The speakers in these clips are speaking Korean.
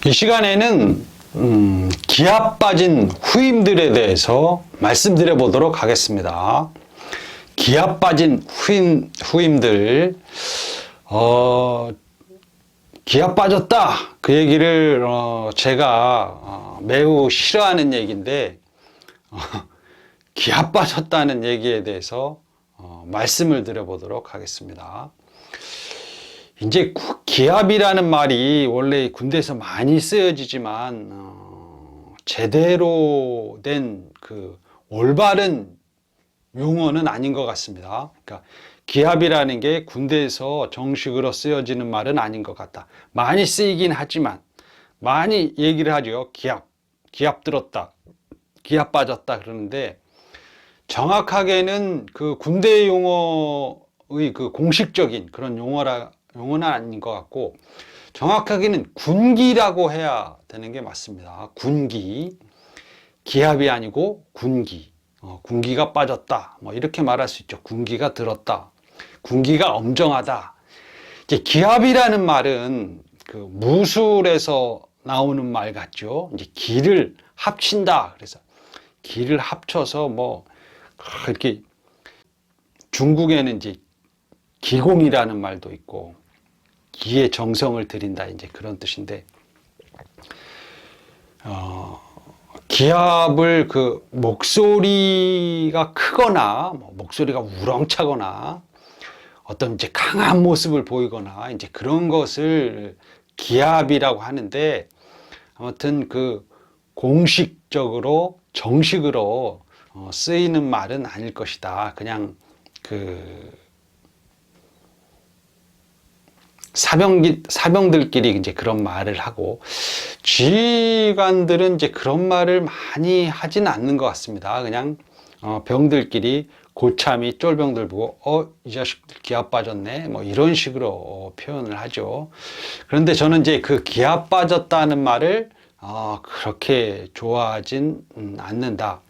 이 시간에는 기합 빠진 후임들에 대해서 말씀드려 보도록 하겠습니다. 기합 빠진 후임들, 기합 빠졌다 그 얘기를 제가 매우 싫어하는 얘기인데 기합 빠졌다는 얘기에 대해서 말씀을 드려 보도록 하겠습니다. 이제 기합이라는 말이 원래 군대에서 많이 쓰여지지만 제대로 된 그 올바른 용어는 아닌 것 같습니다. 그러니까 기합이라는 게 군대에서 정식으로 쓰여지는 말은 아닌 것 같다. 많이 쓰이긴 하지만 많이 얘기를 하죠. 기합 들었다, 기합 빠졌다 그러는데 정확하게는 그 군대 용어의 그 공식적인 그런 용어는 아닌 것 같고 정확하게는 군기라고 해야 되는 게 맞습니다. 군기, 기합이 아니고 군기. 군기가 빠졌다 뭐 이렇게 말할 수 있죠. 군기가 들었다, 군기가 엄정하다. 이제 기합이라는 말은 그 무술에서 나오는 말 같죠. 이제 기를 합친다. 그래서 기를 합쳐서 뭐 이렇게 중국에는 이제 기공이라는 말도 있고 기의 정성을 들인다 이제 그런 뜻인데 기합을 그 목소리가 크거나 목소리가 우렁차거나 어떤 이제 강한 모습을 보이거나 이제 그런 것을 기합이라고 하는데 아무튼 그 공식적으로 정식으로 쓰이는 말은 아닐 것이다. 그냥 그 사병들끼리 이제 그런 말을 하고 지휘관들은 이제 그런 말을 많이 하진 않는 것 같습니다. 그냥 병들끼리 고참이 쫄병들 보고 이 자식들 기합 빠졌네 뭐 이런 식으로 표현을 하죠. 그런데 저는 이제 그 기합 빠졌다는 말을 그렇게 좋아하진 않는다.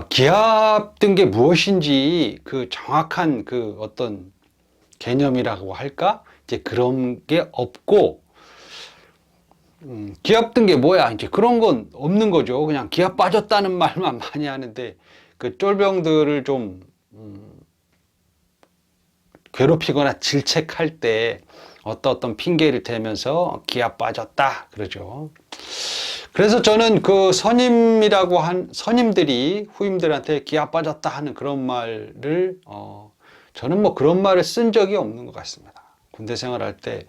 기합 든 게 무엇인지 그 정확한 그 어떤 개념이라고 할까? 이제 그런 게 없고 기합 든 게 뭐야? 이제 그런 건 없는 거죠. 그냥 기합 빠졌다는 말만 많이 하는데 그 쫄병들을 좀 괴롭히거나 질책할 때 어떤 핑계를 대면서 기합 빠졌다 그러죠. 그래서 저는 그 선임들이 후임들한테 기합 빠졌다 하는 그런 말을 저는 뭐 그런 말을 쓴 적이 없는 것 같습니다. 군대 생활할 때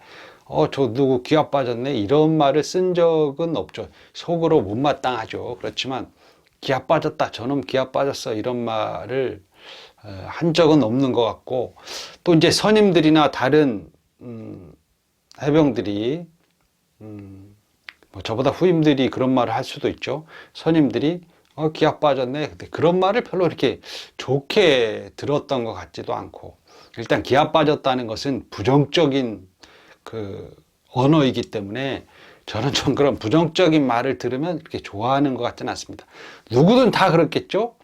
저 누구 기합 빠졌네 이런 말을 쓴 적은 없죠. 속으로 못마땅하죠. 그렇지만 기합 빠졌다, 저놈 기합 빠졌어 이런 말을 한 적은 없는 것 같고 또 이제 선임들이나 다른 해병들이 뭐 저보다 후임들이 그런 말을 할 수도 있죠. 선임들이 기합 빠졌네. 근데 그런 말을 별로 이렇게 좋게 들었던 것 같지도 않고 일단 기합 빠졌다는 것은 부정적인 그 언어이기 때문에 저는 좀 그런 부정적인 말을 들으면 그렇게 좋아하는 것 같지는 않습니다. 누구든 다 그렇겠죠.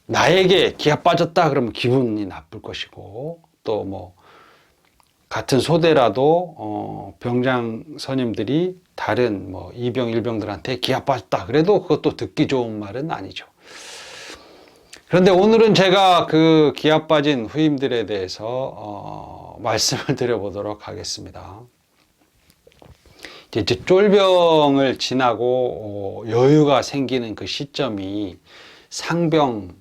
나에게 기합 빠졌다 그러면 기분이 나쁠 것이고 또 뭐 같은 소대라도 병장 선임들이 다른 뭐 이병 일병들한테 기합 빠졌다 그래도 그것도 듣기 좋은 말은 아니죠. 그런데 오늘은 제가 그 기합 빠진 후임들에 대해서 말씀을 드려보도록 하겠습니다. 이제 쫄병을 지나고 여유가 생기는 그 시점이 상병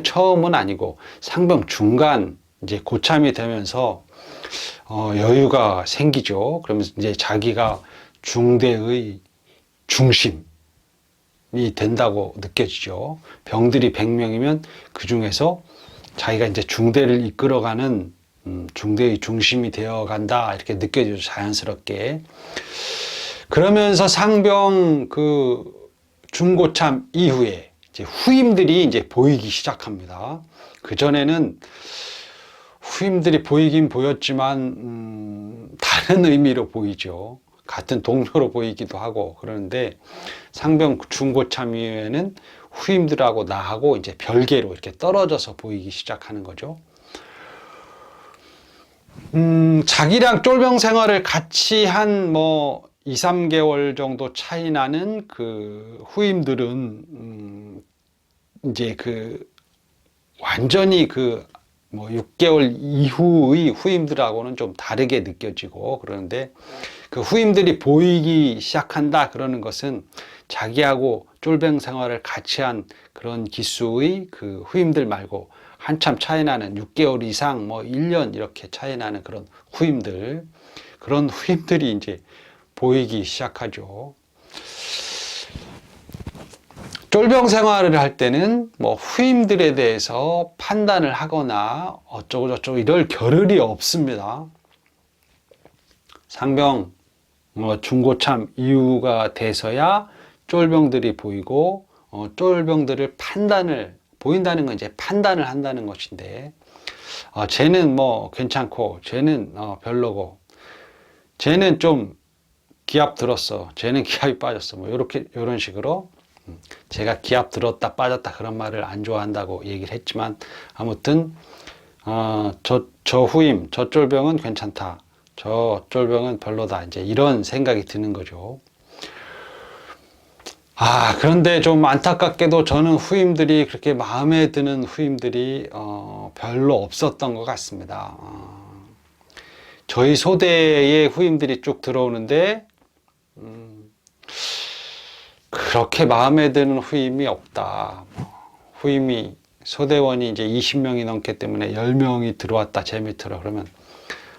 처음은 아니고 상병 중간 이제 고참이 되면서 여유가 생기죠. 그러면서 이제 자기가 중대의 중심이 된다고 느껴지죠. 병들이 100명이면 그 중에서 자기가 이제 중대를 이끌어가는 중대의 중심이 되어 간다 이렇게 느껴지죠. 자연스럽게. 그러면서 상병 그 중고참 이후에 이제 후임들이 이제 보이기 시작합니다. 그 전에는 후임들이 보이긴 보였지만 다른 의미로 보이죠. 같은 동료로 보이기도 하고 그러는데 상병 중고참 이후에는 후임들하고 나하고 이제 별개로 이렇게 떨어져서 보이기 시작하는 거죠. 자기랑 쫄병 생활을 같이 한 뭐 2, 3개월 정도 차이 나는 그 후임들은 이제 그 완전히 그 뭐 6개월 이후의 후임들하고는 좀 다르게 느껴지고, 그러는데 그 후임들이 보이기 시작한다 그러는 것은 자기하고 쫄병 생활을 같이 한 그런 기수의 그 후임들 말고 한참 차이 나는 6개월 이상 뭐 1년 이렇게 차이 나는 그런 후임들이 이제 보이기 시작하죠. 쫄병 생활을 할 때는 뭐 후임들에 대해서 판단을 하거나 어쩌고 저쩌고 이럴 겨를이 없습니다. 상병 중고참 이후가 돼서야 쫄병들이 보이고, 쫄병들을 보인다는 건 이제 판단을 한다는 것인데, 쟤는 뭐 괜찮고 쟤는 별로고, 쟤는 좀 기합 들었어, 쟤는 기합이 빠졌어, 뭐 이런 식으로 제가 기합 들었다 빠졌다 그런 말을 안 좋아한다고 얘기를 했지만, 아무튼 저 후임, 저 쫄병은 괜찮다, 저 쫄병은 별로다, 이제 이런 생각이 드는 거죠. 그런데 좀 안타깝게도 저는 후임들이 그렇게 마음에 드는 후임들이 별로 없었던 것 같습니다. 저희 소대의 후임들이 쭉 들어오는데 그렇게 마음에 드는 후임이 없다. 후임이 소대원이 이제 20명이 넘기 때문에 10명이 들어왔다, 제 밑으로. 그러면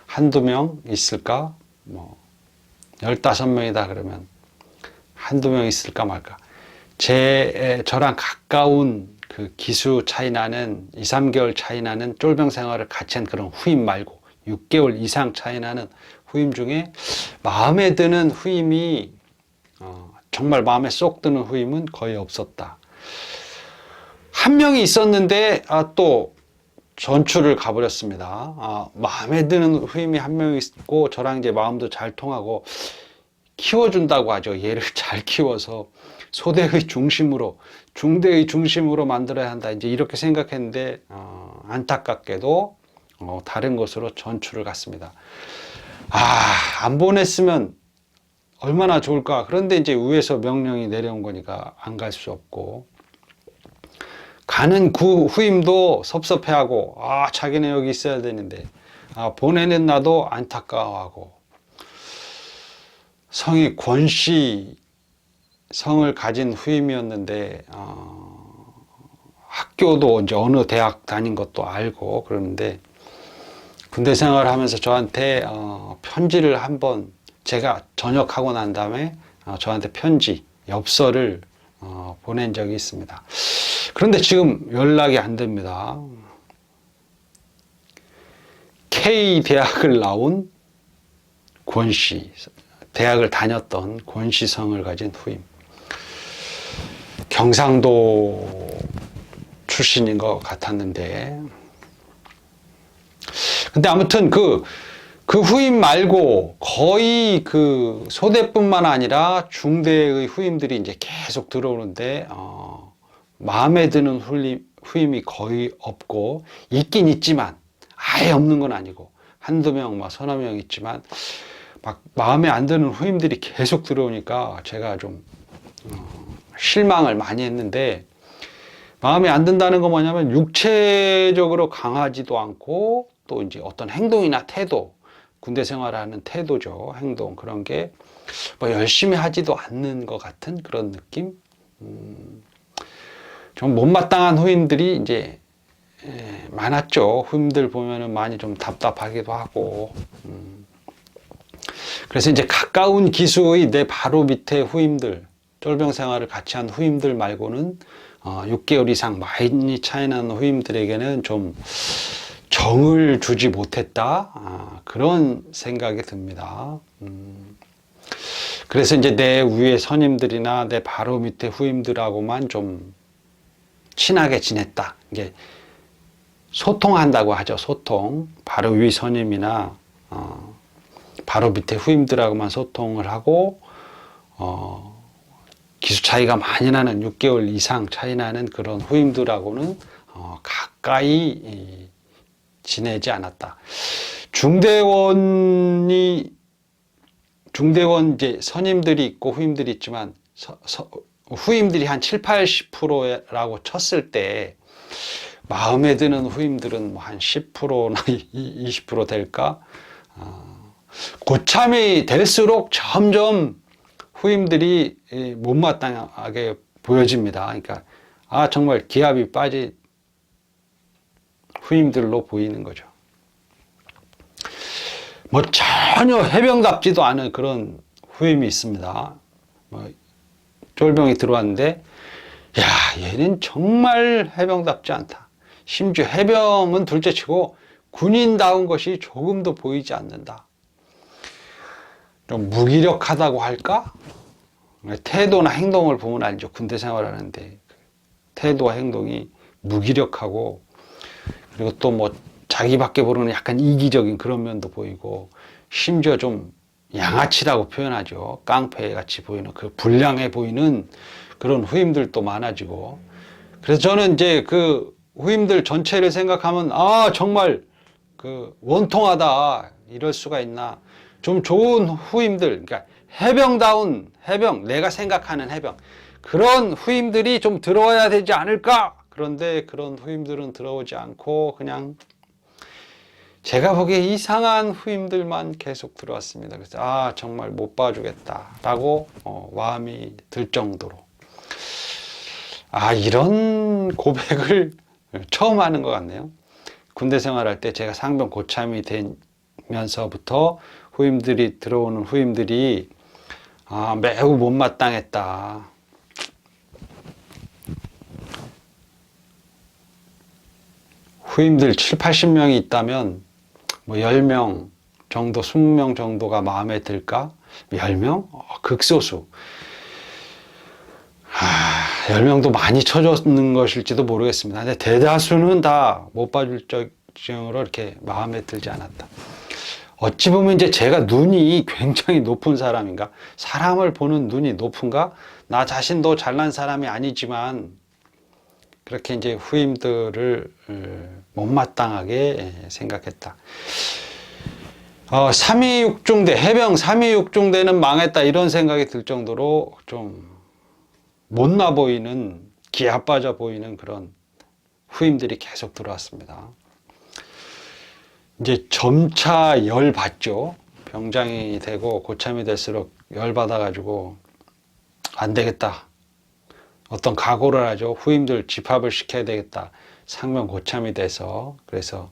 한두 명 있을까? 뭐 15명이다 그러면 한두 명 있을까 말까. 저랑 가까운 그 기수 차이 나는 2, 3개월 차이 나는 쫄병 생활을 같이 한 그런 후임 말고 6개월 이상 차이 나는 후임 중에 마음에 드는 후임이 정말 마음에 쏙 드는 후임은 거의 없었다. 한 명이 있었는데 또 전출을 가버렸습니다. 마음에 드는 후임이 한 명 있고 저랑 이제 마음도 잘 통하고 키워준다고 하죠. 얘를 잘 키워서 소대의 중심으로, 중대의 중심으로 만들어야 한다, 이제 이렇게 생각했는데 안타깝게도 다른 곳으로 전출을 갔습니다. 안 보냈으면 얼마나 좋을까. 그런데 이제 위에서 명령이 내려온 거니까 안 갈 수 없고, 가는 그 후임도 섭섭해하고 자기는 여기 있어야 되는데 보내는 나도 안타까워하고, 성이 권씨 성을 가진 후임이었는데 학교도 이제 어느 대학 다닌 것도 알고 그러는데, 군대 생활을 하면서 저한테 편지를 한번, 제가 전역하고 난 다음에 저한테 편지, 엽서를 보낸 적이 있습니다. 그런데 지금 연락이 안 됩니다. K대학을 나온 권씨, 대학을 다녔던 권씨성을 가진 후임, 경상도 출신인 것 같았는데, 근데 아무튼 그 후임 말고 거의 그 소대뿐만 아니라 중대의 후임들이 이제 계속 들어오는데 마음에 드는 후임이 거의 없고, 있긴 있지만 아예 없는 건 아니고 한두 명, 서너 명 있지만 막 마음에 안 드는 후임들이 계속 들어오니까 제가 좀 실망을 많이 했는데, 마음에 안 든다는 건 뭐냐면 육체적으로 강하지도 않고, 또 이제 어떤 행동이나 태도, 군대 생활하는 태도죠, 행동, 그런 게 뭐 열심히 하지도 않는 것 같은 그런 느낌. 좀 못마땅한 후임들이 이제 많았죠. 후임들 보면은 많이 좀 답답하기도 하고. 그래서 이제 가까운 기수의 내 바로 밑에 후임들, 쫄병 생활을 같이 한 후임들 말고는 6개월 이상 많이 차이 나는 후임들에게는 좀 정을 주지 못했다, 그런 생각이 듭니다. 그래서 이제 내 위에 선임들이나 내 바로 밑에 후임들하고만 좀 친하게 지냈다. 이게 소통한다고 하죠. 소통. 바로 위 선임이나 바로 밑에 후임들하고만 소통을 하고, 기수 차이가 많이 나는 6개월 이상 차이 나는 그런 후임들하고는 가까이 지내지 않았다. 중대원 이제 선임들이 있고 후임들이 있지만 후임들이 한 7, 80%라고 쳤을 때 마음에 드는 후임들은 뭐 한 10%나 20% 될까? 고참이 될수록 점점 후임들이 못마땅하게 보여집니다. 그러니까 정말 기합이 빠진 후임들로 보이는 거죠. 뭐 전혀 해병답지도 않은 그런 후임이 있습니다. 쫄병이 들어왔는데 야, 얘는 정말 해병답지 않다. 심지어 해병은 둘째치고 군인다운 것이 조금도 보이지 않는다. 좀 무기력하다고 할까? 태도나 행동을 보면 알죠. 군대 생활하는데 태도와 행동이 무기력하고, 그리고 또 뭐 자기밖에 모르는 약간 이기적인 그런 면도 보이고, 심지어 좀 양아치라고 표현하죠. 깡패같이 보이는, 그 불량해 보이는 그런 후임들도 많아지고. 그래서 저는 이제 그 후임들 전체를 생각하면 정말 그 원통하다, 이럴 수가 있나. 좀 좋은 후임들, 그러니까 해병다운 해병, 내가 생각하는 해병, 그런 후임들이 좀 들어와야 되지 않을까? 그런데 그런 후임들은 들어오지 않고 그냥 제가 보기에 이상한 후임들만 계속 들어왔습니다. 그래서 정말 못 봐주겠다라고 마음이 들 정도로, 이런 고백을 처음 하는 것 같네요. 군대 생활할 때 제가 상병 고참이 되면서부터 후임들이 들어오는 후임들이 매우 못마땅했다. 후임들 7, 80명이 있다면 뭐 10명 정도, 20명 정도가 마음에 들까? 10명? 극소수. 10명도 많이 쳐줬는 것일지도 모르겠습니다. 근데 대다수는 다 못 봐줄 정도로 이렇게 마음에 들지 않았다. 어찌 보면 이제 제가 눈이 굉장히 높은 사람인가? 사람을 보는 눈이 높은가? 나 자신도 잘난 사람이 아니지만 그렇게 이제 후임들을 못마땅하게 생각했다. 326중대, 해병 326중대는 망했다, 이런 생각이 들 정도로 좀 못나 보이는, 기아 빠져 보이는 그런 후임들이 계속 들어왔습니다. 이제 점차 열 받죠. 병장이 되고 고참이 될수록 열 받아가지고 안 되겠다, 어떤 각오를 하죠. 후임들 집합을 시켜야 되겠다, 상병 고참이 돼서. 그래서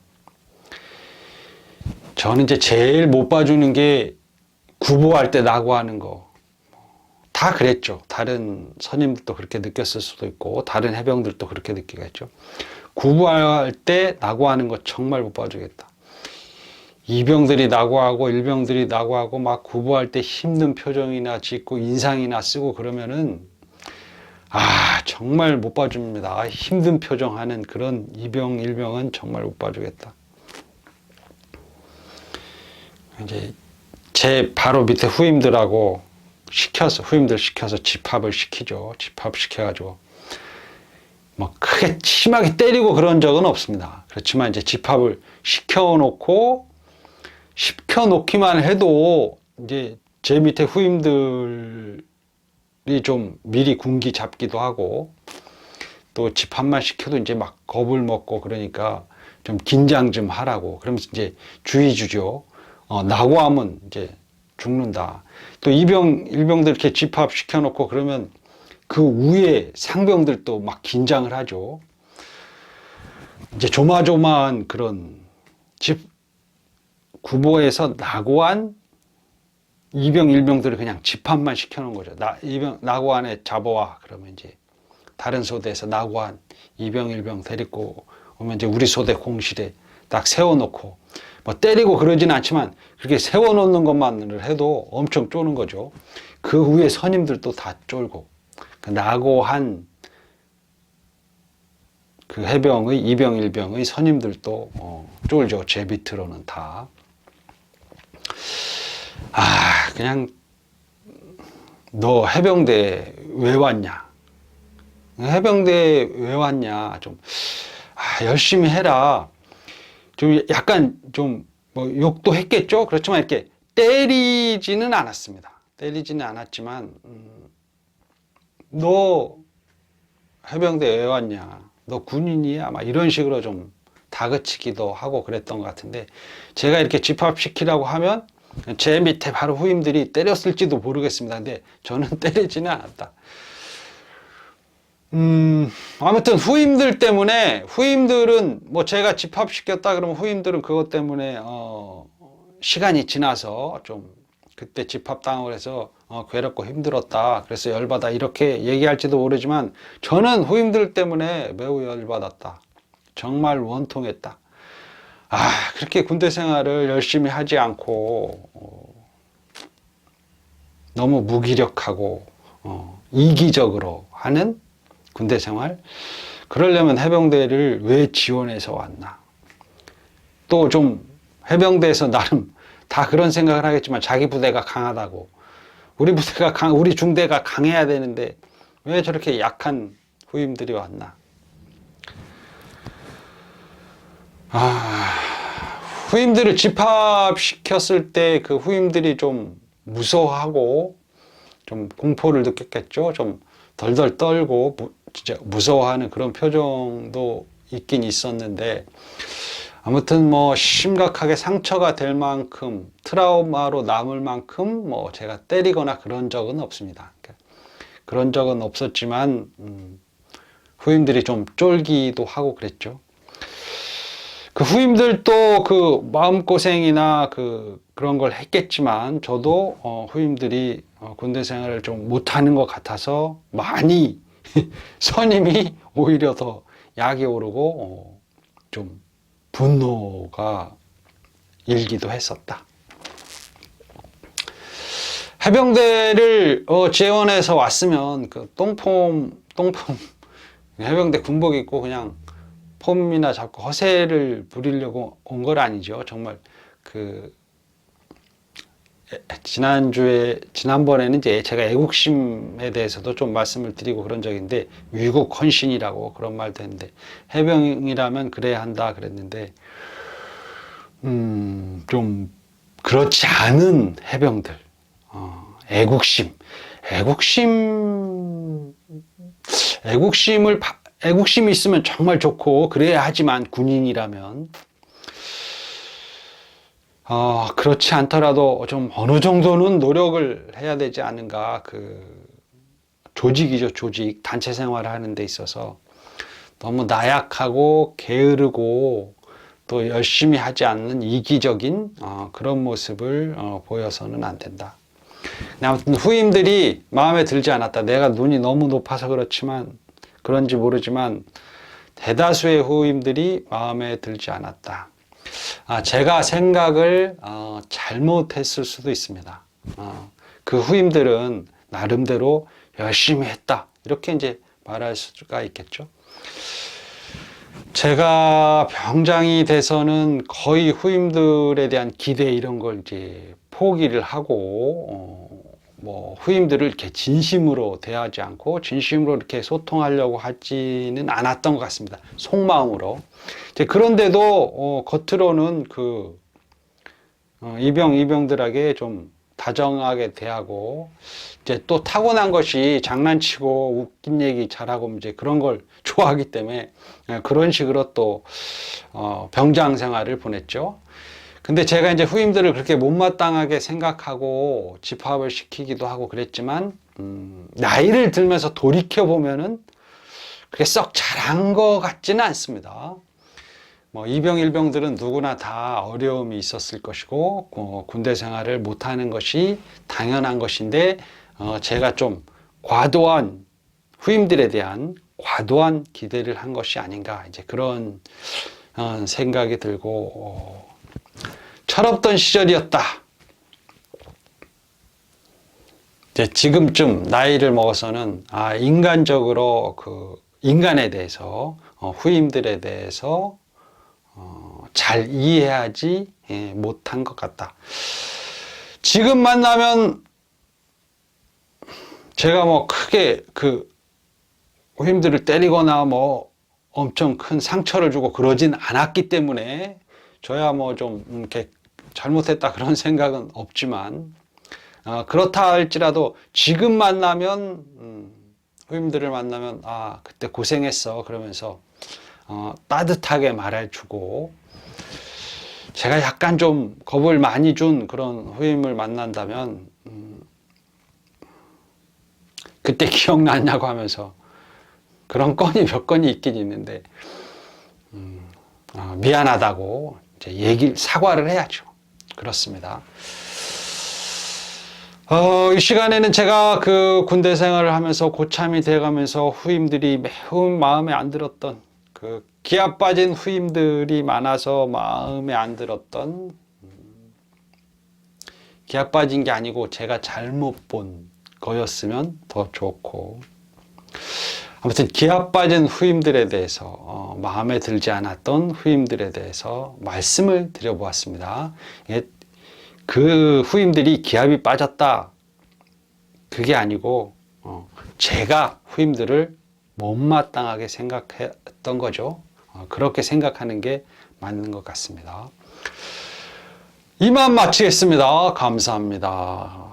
저는 이제 제일 못 봐주는 게 구보할 때 낙오하는 거. 다 그랬죠. 다른 선임들도 그렇게 느꼈을 수도 있고 다른 해병들도 그렇게 느끼겠죠. 구보할 때 낙오하는 거 정말 못 봐주겠다. 이병들이 낙오하고 일병들이 낙오하고 막 구보할 때 힘든 표정이나 짓고 인상이나 쓰고 그러면은 정말 못 봐줍니다. 힘든 표정하는 그런 이병, 일병은 정말 못 봐주겠다. 이제 제 바로 밑에 후임들하고 후임들 시켜서 집합을 시키죠. 집합시켜가지고 뭐 크게 심하게 때리고 그런 적은 없습니다. 그렇지만 이제 집합을 시켜놓기만 해도 이제 제 밑에 후임들이 좀 미리 군기 잡기도 하고, 또 집합만 시켜도 이제 막 겁을 먹고 그러니까 좀 긴장 좀 하라고, 그러면서 이제 주의 주죠. 낙오하면 이제 죽는다. 또 일병들 이렇게 집합시켜 놓고 그러면 그 위에 상병들도 막 긴장을 하죠. 이제 조마조마한 그런 구보에서 낙오한 이병, 일병들을 그냥 집합만 시켜놓은 거죠. 낙오한에 잡아와. 그러면 이제 다른 소대에서 낙오한 이병, 일병 데리고 오면 이제 우리 소대 공실에 딱 세워놓고, 뭐 때리고 그러진 않지만 그렇게 세워놓는 것만을 해도 엄청 쪼는 거죠. 그 위에 선임들도 다 쫄고, 그 낙오한 그 해병의 이병, 일병의 선임들도 쫄죠. 제 밑으로는 다. 그냥 너 해병대 왜 왔냐? 해병대 왜 왔냐? 좀 열심히 해라. 좀 약간 좀 뭐 욕도 했겠죠. 그렇지만 이렇게 때리지는 않았습니다. 때리지는 않았지만 너 해병대 왜 왔냐, 너 군인이야, 막 이런 식으로 좀 다그치기도 하고 그랬던 것 같은데, 제가 이렇게 집합시키라고 하면 제 밑에 바로 후임들이 때렸을지도 모르겠습니다. 근데 저는 때리지는 않았다. 아무튼 후임들 때문에, 후임들은 뭐 제가 집합시켰다 그러면 후임들은 그것 때문에 시간이 지나서 좀 그때 집합당하고 해서 괴롭고 힘들었다, 그래서 열받아, 이렇게 얘기할지도 모르지만 저는 후임들 때문에 매우 열받았다. 정말 원통했다. 그렇게 군대 생활을 열심히 하지 않고 너무 무기력하고 이기적으로 하는 군대 생활, 그러려면 해병대를 왜 지원해서 왔나. 또 좀 해병대에서 나름 다 그런 생각을 하겠지만 자기 부대가 강하다고, 우리 중대가 강해야 되는데 왜 저렇게 약한 후임들이 왔나. 후임들을 집합시켰을 때 그 후임들이 좀 무서워하고 좀 공포를 느꼈겠죠. 좀 덜덜 떨고 진짜 무서워하는 그런 표정도 있긴 있었는데, 아무튼 뭐 심각하게 상처가 될 만큼, 트라우마로 남을 만큼 뭐 제가 때리거나 그런 적은 없습니다. 그런 적은 없었지만 후임들이 좀 쫄기도 하고 그랬죠. 그 후임들도 그 마음고생이나 그런 걸 했겠지만, 저도 후임들이 군대 생활을 좀 못하는 것 같아서 많이 선임이 오히려 더 약이 오르고 좀 분노가 일기도 했었다. 해병대를 지원해서 왔으면 그 똥폼 해병대 군복 입고 그냥 폼이나 잡고 허세를 부리려고 온 건 아니죠. 정말 지난번에는 이제 제가 애국심에 대해서도 좀 말씀을 드리고 그런 적인데, 위국 헌신이라고 그런 말도 했는데, 해병이라면 그래야 한다 그랬는데, 좀 그렇지 않은 해병들, 애국심이 있으면 정말 좋고 그래야 하지만, 군인이라면 그렇지 않더라도 좀 어느 정도는 노력을 해야 되지 않은가. 조직이죠, 조직. 단체 생활을 하는 데 있어서 너무 나약하고 게으르고 또 열심히 하지 않는 이기적인 그런 모습을 보여서는 안 된다. 아무튼 후임들이 마음에 들지 않았다. 내가 눈이 너무 높아서 그런지 모르지만 대다수의 후임들이 마음에 들지 않았다. 제가 생각을 잘못했을 수도 있습니다. 그 후임들은 나름대로 열심히 했다, 이렇게 이제 말할 수가 있겠죠. 제가 병장이 돼서는 거의 후임들에 대한 기대 이런 걸 이제 포기를 하고 뭐 후임들을 이렇게 진심으로 대하지 않고 진심으로 이렇게 소통하려고 하지는 않았던 것 같습니다. 속마음으로. 그런데도 겉으로는 이병들에게 좀 다정하게 대하고, 이제 또 타고난 것이 장난치고 웃긴 얘기 잘하고 이제 그런 걸 좋아하기 때문에 그런 식으로 또 병장 생활을 보냈죠. 근데 제가 이제 후임들을 그렇게 못마땅하게 생각하고 집합을 시키기도 하고 그랬지만, 나이를 들면서 돌이켜 보면은 그게 썩 잘한 것 같지는 않습니다. 뭐 이병 일병들은 누구나 다 어려움이 있었을 것이고 군대 생활을 못하는 것이 당연한 것인데, 제가 좀 후임들에 대한 과도한 기대를 한 것이 아닌가, 이제 그런 생각이 들고 철없던 시절이었다. 이제 지금쯤 나이를 먹어서는 인간적으로 인간에 대해서 후임들에 대해서 잘 이해하지 못한 것 같다. 지금 만나면 제가 뭐 크게 후임들을 때리거나 뭐 엄청 큰 상처를 주고 그러진 않았기 때문에, 저야 뭐 좀 이렇게 잘못했다 그런 생각은 없지만 그렇다 할지라도 지금 만나면 후임들을 만나면 그때 고생했어 그러면서 따뜻하게 말해주고, 제가 약간 좀 겁을 많이 준 그런 후임을 만난다면 그때 기억났냐고 하면서, 그런 건이 몇 건이 있긴 있는데 미안하다고 이제 사과를 해야죠. 그렇습니다. 이 시간에는 제가 그 군대 생활을 하면서 고참이 돼가면서 후임들이 매우 마음에 안 들었던, 그 기아 빠진 후임들이 많아서 마음에 안 들었던, 기아 빠진 게 아니고 제가 잘못 본 거였으면 더 좋고, 아무튼 기아 빠진 후임들에 대해서 마음에 들지 않았던 후임들에 대해서 말씀을 드려보았습니다. 그 후임들이 기합이 빠졌다 그게 아니고 제가 후임들을 못마땅하게 생각했던 거죠. 그렇게 생각하는 게 맞는 것 같습니다. 이만 마치겠습니다. 감사합니다.